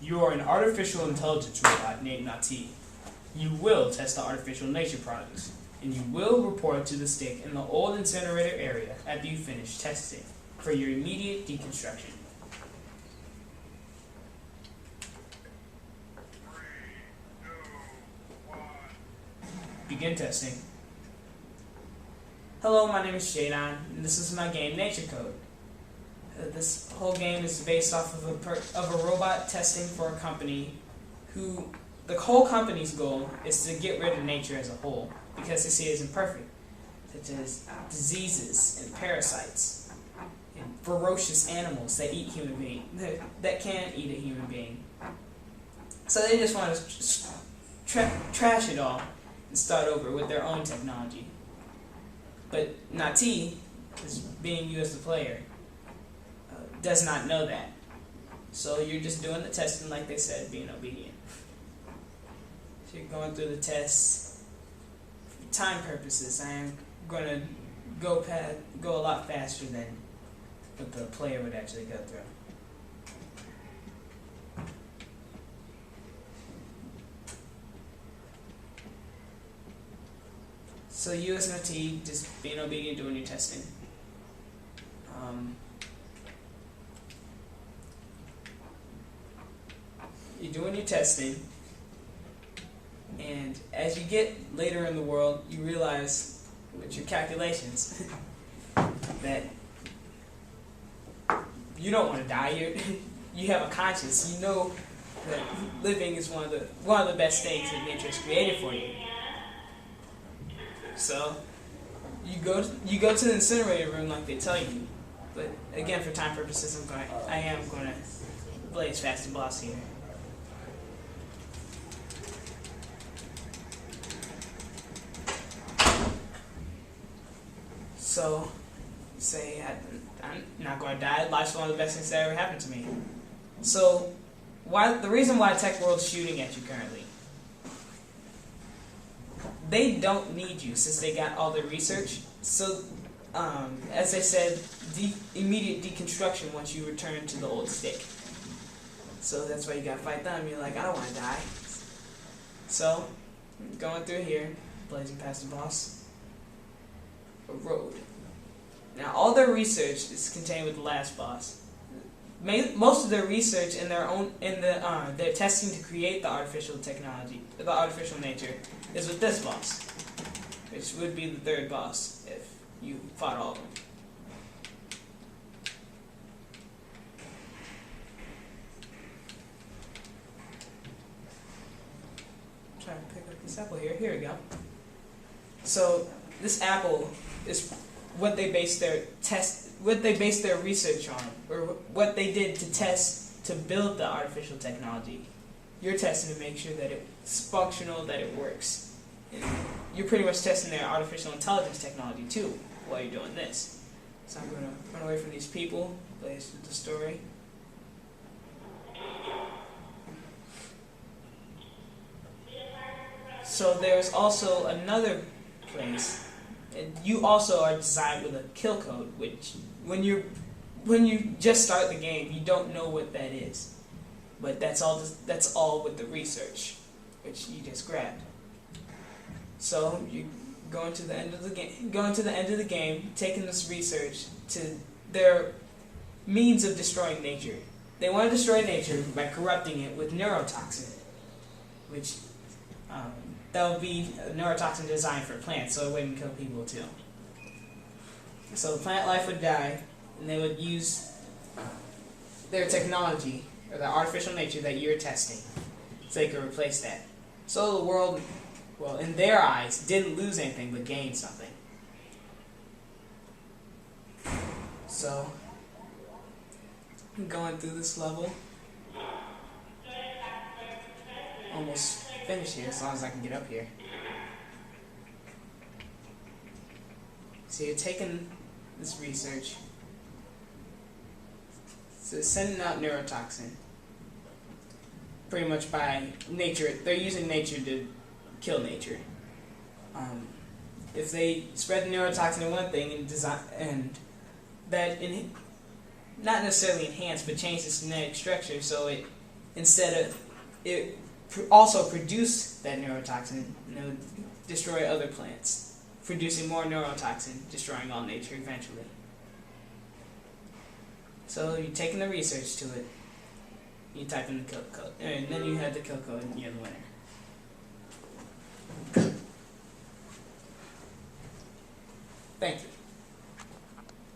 You are an artificial intelligence robot named Nati. You will test the artificial nature products, and you will report to the stick in the old incinerator area after you finish testing for your immediate deconstruction. Begin testing. Hello, my name is Shadon, and this is my game Nature Code. This whole game is based off of a robot testing for a company who, the whole company's goal is to get rid of nature as a whole because they see it as imperfect, such as diseases and parasites and ferocious animals that eat human beings, that can eat a human being. So they just want to trash it all and start over with their own technology. But Nati, is being you as the player, does not know that. So you're just doing the testing like they said, being obedient. So you're going through the tests. For time purposes, I am going to go a lot faster than what the player would actually go through. So you as Nati, just being obedient, doing your testing. You're doing your testing, and as you get later in the world, you realize with your calculations that you don't want to die. You have a conscience. You know that living is one of the best things that nature has created for you. So you go to the incinerator room like they tell you, but again, for time purposes, I am going to blaze fast and boss here. So, you say, I'm not going to die. Life's one of the best things that ever happened to me. So, the reason why Tech World's shooting at you currently, they don't need you since they got all their research. So, as I said, immediate deconstruction once you return to the old stick. So that's why you gotta fight them. You're like, I don't want to die. So, going through here, blazing past the boss. A road. Now, all their research is contained with the last boss. Most of their research in their testing to create the artificial technology, the artificial nature, is with this boss, which would be the third boss if you fought all of them. I'm trying to pick up this apple here. Here we go. So this apple is what they base their research on, or what they did to test to build the artificial technology. You're testing to make sure that it's functional, that it works. And you're pretty much testing their artificial intelligence technology too while you're doing this. So I'm going to run away from these people, blaze through the story. So there's also another place. And you also are designed with a kill code, which when you just start the game, you don't know what that is. But that's all with the research, which you just grabbed. So you going to the end of the game, taking this research to their means of destroying nature. They want to destroy nature by corrupting it with neurotoxin, which that would be a neurotoxin designed for plants, so it wouldn't kill people too. So the plant life would die, and they would use their technology, or the artificial nature that you're testing, so they could replace that. So the world, well, in their eyes, didn't lose anything, but gained something. So, I'm going through this level. Almost finished here, as long as I can get up here. So you're taking this research, so sending out neurotoxin, pretty much by nature. They're using nature to kill nature. If they spread the neurotoxin in one thing not necessarily enhance, but change the genetic structure so it instead of it also produce that neurotoxin, and it would destroy other plants, producing more neurotoxin, destroying all nature eventually. So you're taking the research to it, you type in the kill code, and then you have the kill code, and you're the winner. Thank you.